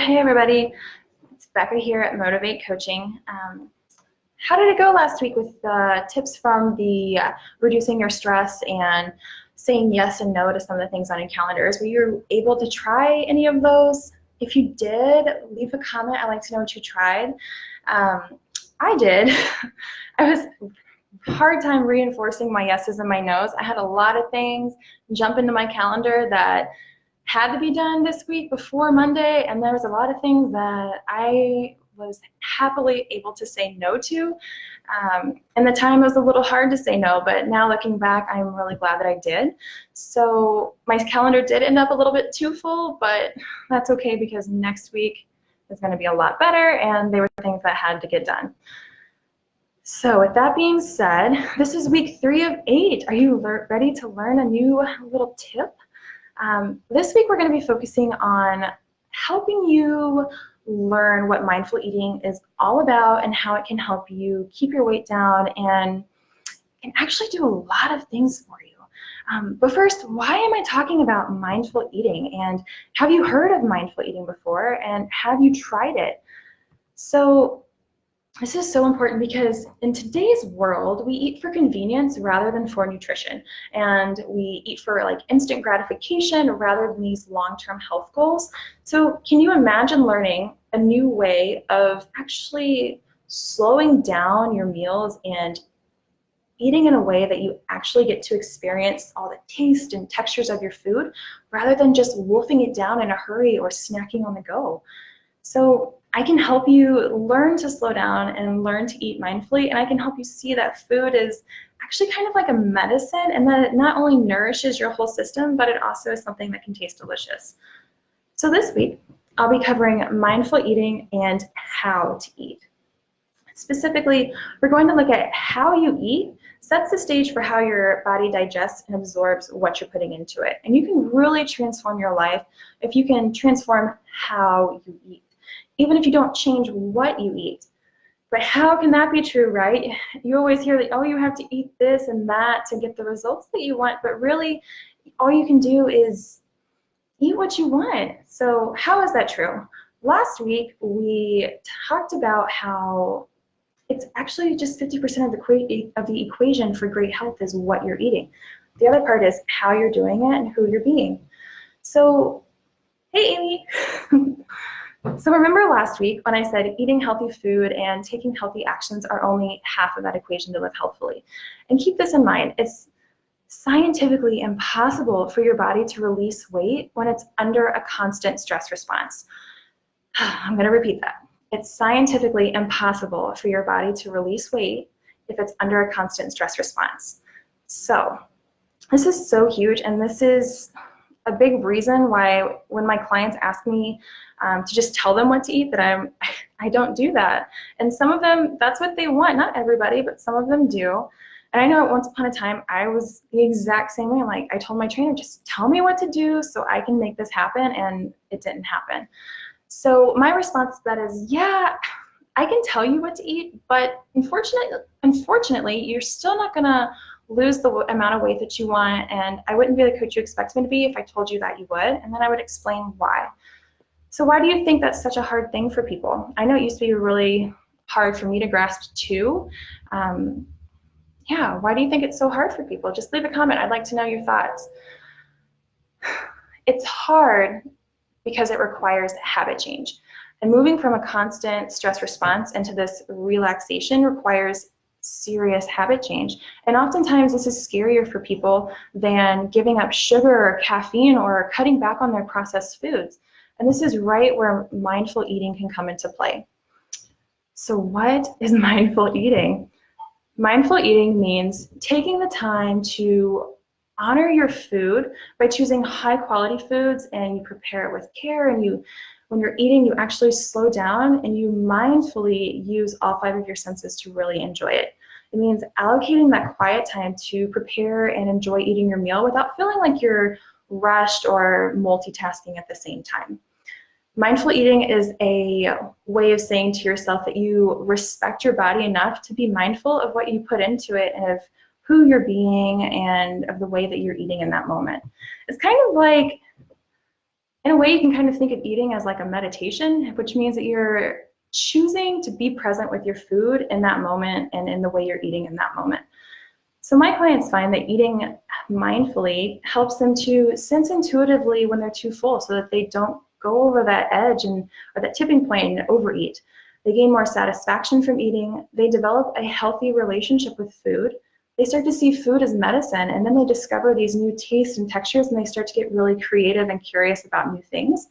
hey everybody, it's Becca here at Modavate Coaching. How did it go last week with tips from the reducing your stress and saying yes and no to some of the things on your calendars? Were you able to try any of those? If you did, leave a comment. I'd like to know what you tried. I did. I was hard time reinforcing my yeses and my nos. I had a lot of things jump into my calendar that had to be done this week before Monday, and there was a lot of things that I was happily able to say no to. And the time was a little hard to say no, but now looking back, I'm really glad that I did. So my calendar did end up a little bit too full, but that's okay because next week is going to be a lot better, and there were things that had to get done. So with that being said, this is week 3 of 8. Are you ready to learn a new little tip? This week we're going to be focusing on helping you learn what mindful eating is all about and how it can help you keep your weight down and can actually do a lot of things for you. But first, why am I talking about mindful eating? And have you heard of mindful eating before? And have you tried it? So this is so important because in today's world, we eat for convenience rather than for nutrition. And we eat for like instant gratification rather than these long-term health goals. So can you imagine learning a new way of actually slowing down your meals and eating in a way that you actually get to experience all the taste and textures of your food rather than just wolfing it down in a hurry or snacking on the go? So I can help you learn to slow down and learn to eat mindfully, and I can help you see that food is actually kind of like a medicine, and that it not only nourishes your whole system, but it also is something that can taste delicious. So this week, I'll be covering mindful eating and how to eat. Specifically, we're going to look at how you eat sets the stage for how your body digests and absorbs what you're putting into it. And you can really transform your life if you can transform how you eat, even if you don't change what you eat. But how can that be true, right? You always hear that, oh, you have to eat this and that to get the results that you want, but really all you can do is eat what you want. So how is that true? Last week, we talked about how it's actually just 50% of the equation for great health is what you're eating. The other part is how you're doing it and who you're being. So, hey, Amy. So remember last week when I said eating healthy food and taking healthy actions are only half of that equation to live healthfully. And keep this in mind, it's scientifically impossible for your body to release weight when it's under a constant stress response. I'm going to repeat that. It's scientifically impossible for your body to release weight if it's under a constant stress response. So this is so huge, and this is a big reason why when my clients ask me to just tell them what to eat, that I don't do that. And some of them, that's what they want. Not everybody, but some of them do. And I know once upon a time, I was the exact same way. Like I told my trainer, just tell me what to do so I can make this happen, and it didn't happen. So my response to that is, yeah, I can tell you what to eat, but unfortunately, you're still not gonna lose the amount of weight that you want, and I wouldn't be the coach you expect me to be if I told you that you would, and then I would explain why. So why do you think that's such a hard thing for people? I know it used to be really hard for me to grasp too. Yeah, why do you think it's so hard for people? Just leave a comment. I'd like to know your thoughts. It's hard because it requires habit change. And moving from a constant stress response into this relaxation requires serious habit change. And oftentimes this is scarier for people than giving up sugar or caffeine or cutting back on their processed foods. And this is right where mindful eating can come into play. So what is mindful eating? Mindful eating means taking the time to honor your food by choosing high quality foods, and you prepare it with care, and when you're eating, you actually slow down and you mindfully use all 5 of your senses to really enjoy it. It means allocating that quiet time to prepare and enjoy eating your meal without feeling like you're rushed or multitasking at the same time. Mindful eating is a way of saying to yourself that you respect your body enough to be mindful of what you put into it and of who you're being and of the way that you're eating in that moment. It's kind of like In a way, you can kind of think of eating as like a meditation, which means that you're choosing to be present with your food in that moment and in the way you're eating in that moment. So my clients find that eating mindfully helps them to sense intuitively when they're too full so that they don't go over that edge or that tipping point and overeat. They gain more satisfaction from eating. They develop a healthy relationship with food. They start to see food as medicine, and then they discover these new tastes and textures, and they start to get really creative and curious about new things.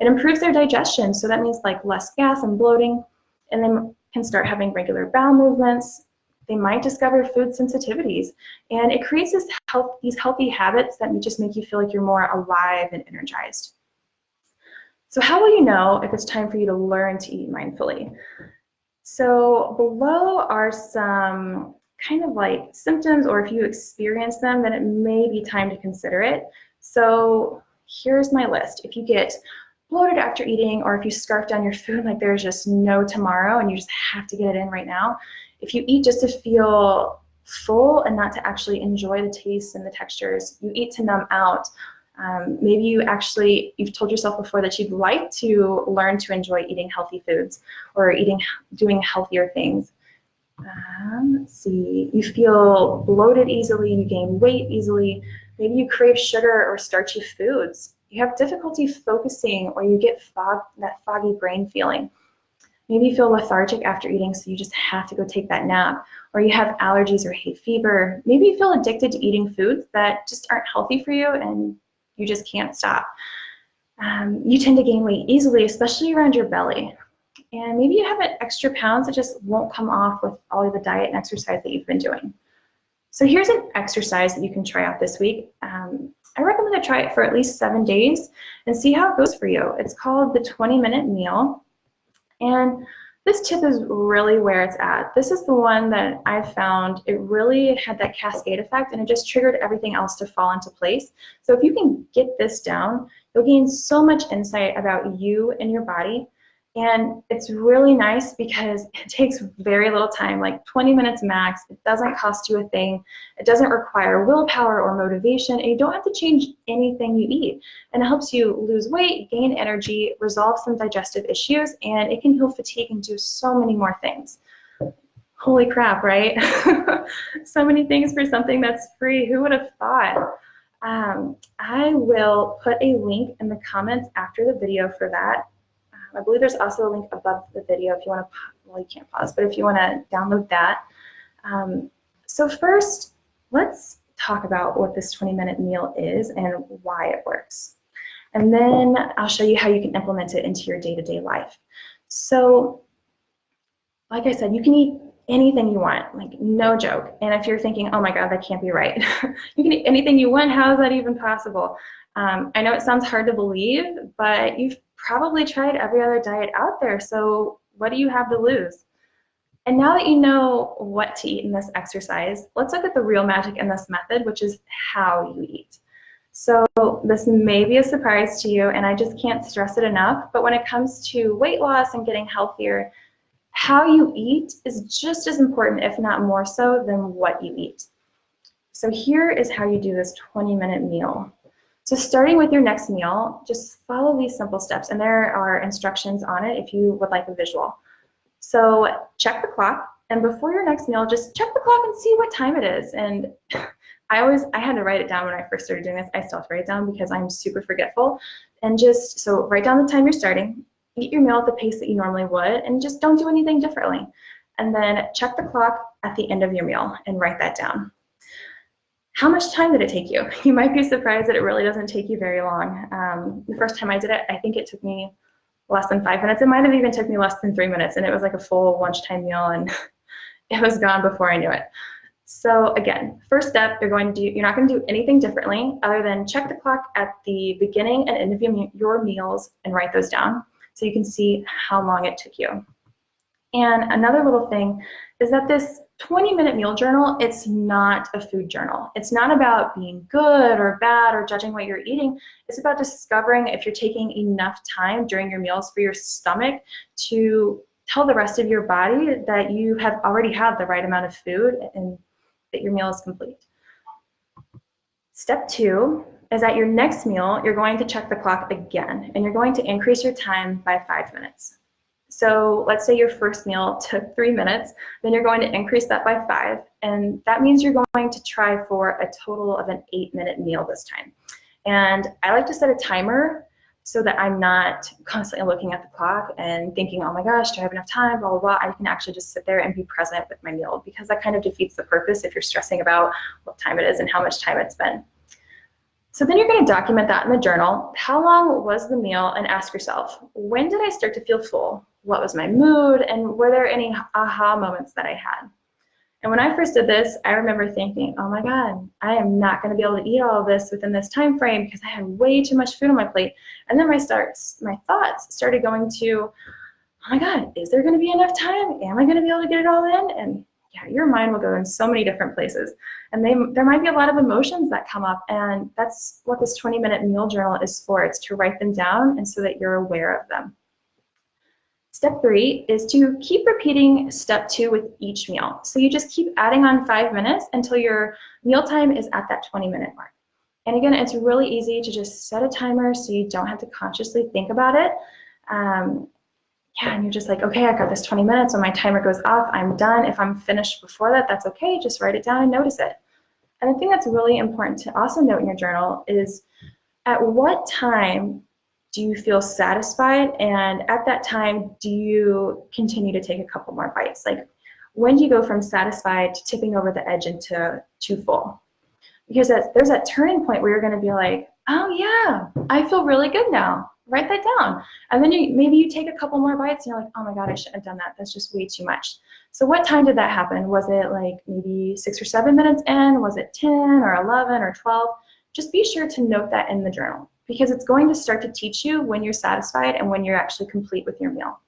It improves their digestion, so that means like less gas and bloating, and then can start having regular bowel movements. They might discover food sensitivities, and it creates these healthy habits that just make you feel like you're more alive and energized. So how will you know if it's time for you to learn to eat mindfully? So below are some kind of like symptoms, or if you experience them, then it may be time to consider it. So here's my list. If you get bloated after eating, or if you scarf down your food like there's just no tomorrow and you just have to get it in right now, if you eat just to feel full and not to actually enjoy the taste and the textures, you eat to numb out. Maybe you've told yourself before that you'd like to learn to enjoy eating healthy foods or doing healthier things. Let's see, you feel bloated easily, you gain weight easily, maybe you crave sugar or starchy foods. You have difficulty focusing, or you get that foggy brain feeling. Maybe you feel lethargic after eating, so you just have to go take that nap. Or you have allergies or hay fever. Maybe you feel addicted to eating foods that just aren't healthy for you and you just can't stop. You tend to gain weight easily, especially around your belly. And maybe you have extra pounds that just won't come off with all of the diet and exercise that you've been doing. So here's an exercise that you can try out this week. I recommend to try it for at least 7 days and see how it goes for you. It's called the 20-minute meal. And this tip is really where it's at. This is the one that I found it really had that cascade effect, and it just triggered everything else to fall into place. So if you can get this down, you'll gain so much insight about you and your body. And it's really nice because it takes very little time, like 20 minutes max. It doesn't cost you a thing. It doesn't require willpower or motivation, and you don't have to change anything you eat. And it helps you lose weight, gain energy, resolve some digestive issues, and it can heal fatigue and do so many more things. Holy crap, right? So many things for something that's free. Who would have thought? I will put a link in the comments after the video for that. I believe there's also a link above the video if you want to, well, you can't pause, but if you want to download that. So first, let's talk about what this 20-minute meal is and why it works. And then I'll show you how you can implement it into your day-to-day life. So, like I said, you can eat anything you want, like no joke. And if you're thinking, oh my God, that can't be right. You can eat anything you want. How is that even possible? I know it sounds hard to believe, but you've probably tried every other diet out there, so what do you have to lose? And now that you know what to eat in this exercise, let's look at the real magic in this method, which is how you eat. So this may be a surprise to you, and I just can't stress it enough, but when it comes to weight loss and getting healthier, how you eat is just as important, if not more so, than what you eat. So here is how you do this 20-minute meal. So starting with your next meal, just follow these simple steps, and there are instructions on it if you would like a visual. So check the clock, and before your next meal, just check the clock and see what time it is. And I had to write it down when I first started doing this. I still have to write it down because I'm super forgetful. And so write down the time you're starting, eat your meal at the pace that you normally would, and just don't do anything differently. And then check the clock at the end of your meal and write that down. How much time did it take you? You might be surprised that it really doesn't take you very long. The first time I did it, I think it took me less than 5 minutes. It might have even took me less than 3 minutes, and it was like a full lunchtime meal, and it was gone before I knew it. So again, first step, you're not going to do anything differently other than check the clock at the beginning and end of your meals and write those down so you can see how long it took you. And another little thing is that this 20-minute meal journal, it's not a food journal. It's not about being good or bad or judging what you're eating. It's about discovering if you're taking enough time during your meals for your stomach to tell the rest of your body that you have already had the right amount of food and that your meal is complete. Step 2 is at your next meal, you're going to check the clock again, and you're going to increase your time by 5 minutes. So let's say your first meal took 3 minutes, then you're going to increase that by 5, and that means you're going to try for a total of an 8-minute meal this time. And I like to set a timer so that I'm not constantly looking at the clock and thinking, oh my gosh, do I have enough time, blah, blah, blah. I can actually just sit there and be present with my meal, because that kind of defeats the purpose if you're stressing about what time it is and how much time it's been. So then you're going to document that in the journal. How long was the meal? And ask yourself, when did I start to feel full? What was my mood? And were there any aha moments that I had? And when I first did this, I remember thinking, oh my God, I am not going to be able to eat all of this within this time frame because I had way too much food on my plate. And then my thoughts started going to, oh my God, is there going to be enough time? Am I going to be able to get it all in? And yeah, your mind will go in so many different places. And there might be a lot of emotions that come up, and that's what this 20-minute meal journal is for. It's to write them down and so that you're aware of them. Step 3 is to keep repeating step 2 with each meal. So you just keep adding on 5 minutes until your mealtime is at that 20-minute mark. And again, it's really easy to just set a timer so you don't have to consciously think about it. And you're just like, okay, I got this 20 minutes. When my timer goes off, I'm done. If I'm finished before that, that's okay. Just write it down and notice it. And the thing that's really important to also note in your journal is, at what time do you feel satisfied? And at that time, do you continue to take a couple more bites? Like, when do you go from satisfied to tipping over the edge into too full? Because there's that turning point where you're going to be like, oh yeah, I feel really good now. Write that down. And then maybe you take a couple more bites and you're like, oh my God, I shouldn't have done that. That's just way too much. So what time did that happen? Was it like maybe 6 or 7 minutes in? Was it 10 or 11 or 12? Just be sure to note that in the journal, because it's going to start to teach you when you're satisfied and when you're actually complete with your meal.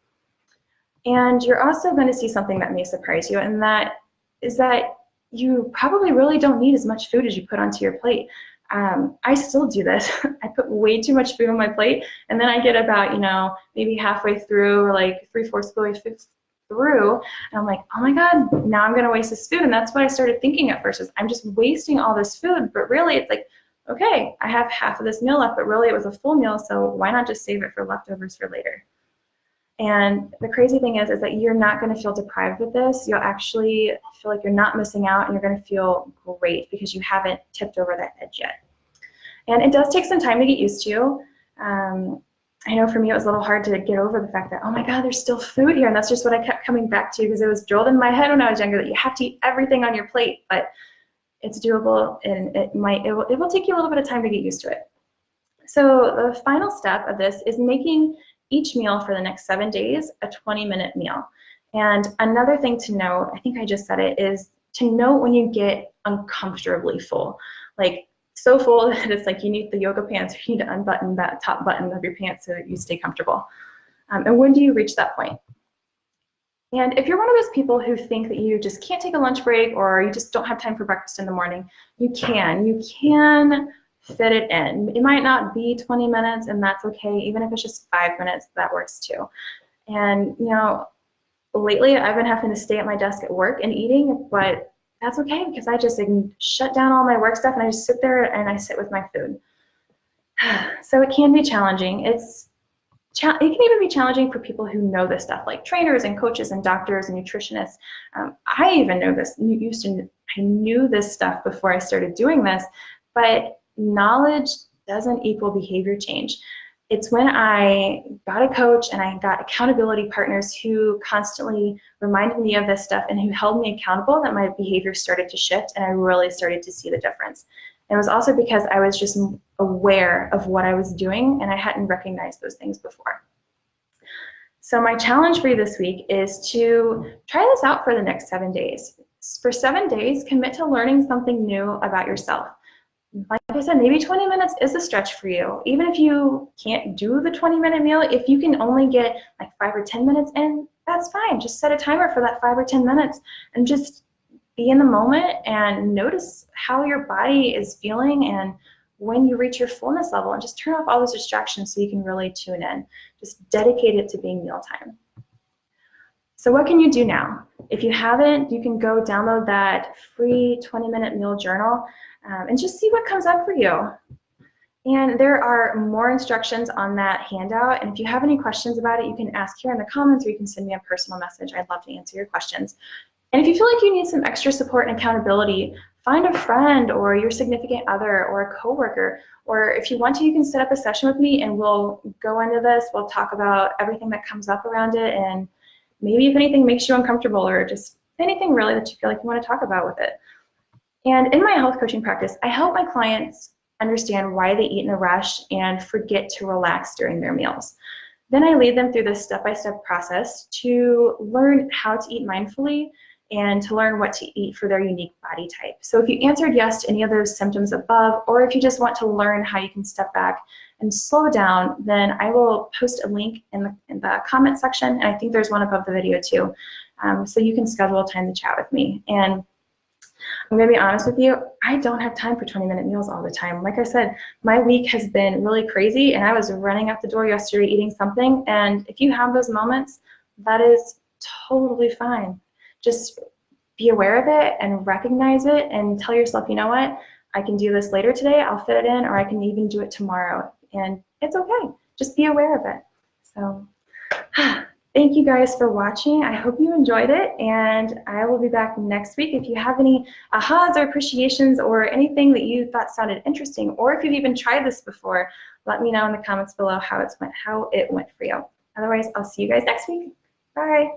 And you're also going to see something that may surprise you, and that is that you probably really don't need as much food as you put onto your plate. I still do this. I put way too much food on my plate, and then I get about, maybe halfway through, or like 3/4 of the way through, and I'm like, oh my God, now I'm gonna waste this food. And that's what I started thinking at first, is I'm just wasting all this food. But really, it's like, okay, I have half of this meal left, but really it was a full meal, so why not just save it for leftovers for later? And the crazy thing is that you're not going to feel deprived with this. You'll actually feel like you're not missing out, and you're going to feel great because you haven't tipped over that edge yet. And it does take some time to get used to. I know for me it was a little hard to get over the fact that, oh my God, there's still food here. And that's just what I kept coming back to, because it was drilled in my head when I was younger that you have to eat everything on your plate. But it's doable, and it will take you a little bit of time to get used to it. So the final step of this is making each meal for the next 7 days a 20-minute meal. And another thing to note, I think I just said it, is to note when you get uncomfortably full. Like, so full that it's like you need the yoga pants, or you need to unbutton that top button of your pants so that you stay comfortable. And when do you reach that point? And if you're one of those people who think that you just can't take a lunch break, or you just don't have time for breakfast in the morning, you can fit it in. It might not be 20 minutes, and that's okay. Even if it's just 5 minutes, that works too. And lately I've been having to stay at my desk at work and eating, but that's okay, because I just shut down all my work stuff and I just sit there and I sit with my food. So it can be challenging. It can even be challenging for people who know this stuff, like trainers and coaches and doctors and nutritionists. I even know this. I knew this stuff before I started doing this, but knowledge doesn't equal behavior change. It's when I got a coach and I got accountability partners who constantly reminded me of this stuff and who held me accountable that my behavior started to shift, and I really started to see the difference. And it was also because I was just aware of what I was doing, and I hadn't recognized those things before. So my challenge for you this week is to try this out for the next 7 days. For 7 days, commit to learning something new about yourself. Like I said, maybe 20 minutes is a stretch for you. Even if you can't do the 20-minute meal, if you can only get like 5 or 10 minutes in, that's fine. Just set a timer for that 5 or 10 minutes and just be in the moment and notice how your body is feeling and when you reach your fullness level, and just turn off all those distractions so you can really tune in. Just dedicate it to being mealtime. So what can you do now? If you haven't, you can go download that free 20-minute meal journal and just see what comes up for you. And there are more instructions on that handout. And if you have any questions about it, you can ask here in the comments, or you can send me a personal message. I'd love to answer your questions. And if you feel like you need some extra support and accountability, find a friend or your significant other or a coworker, or if you want to, you can set up a session with me and we'll go into this. We'll talk about everything that comes up around it, and maybe if anything makes you uncomfortable, or just anything really that you feel like you want to talk about with it. And in my health coaching practice, I help my clients understand why they eat in a rush and forget to relax during their meals. Then I lead them through this step-by-step process to learn how to eat mindfully and to learn what to eat for their unique body type. So if you answered yes to any of those symptoms above, or if you just want to learn how you can step back and slow down, then I will post a link in the comment section, and I think there's one above the video too. So you can schedule a time to chat with me. And I'm going to be honest with you, I don't have time for 20-minute meals all the time. Like I said, my week has been really crazy, and I was running out the door yesterday eating something, and if you have those moments, that is totally fine. Just be aware of it and recognize it and tell yourself, you know what, I can do this later today, I'll fit it in, or I can even do it tomorrow, and it's okay. Just be aware of it. So thank you guys for watching. I hope you enjoyed it, and I will be back next week. If you have any ahas or appreciations or anything that you thought sounded interesting, or if you've even tried this before, let me know in the comments below how it went for you. Otherwise, I'll see you guys next week. Bye.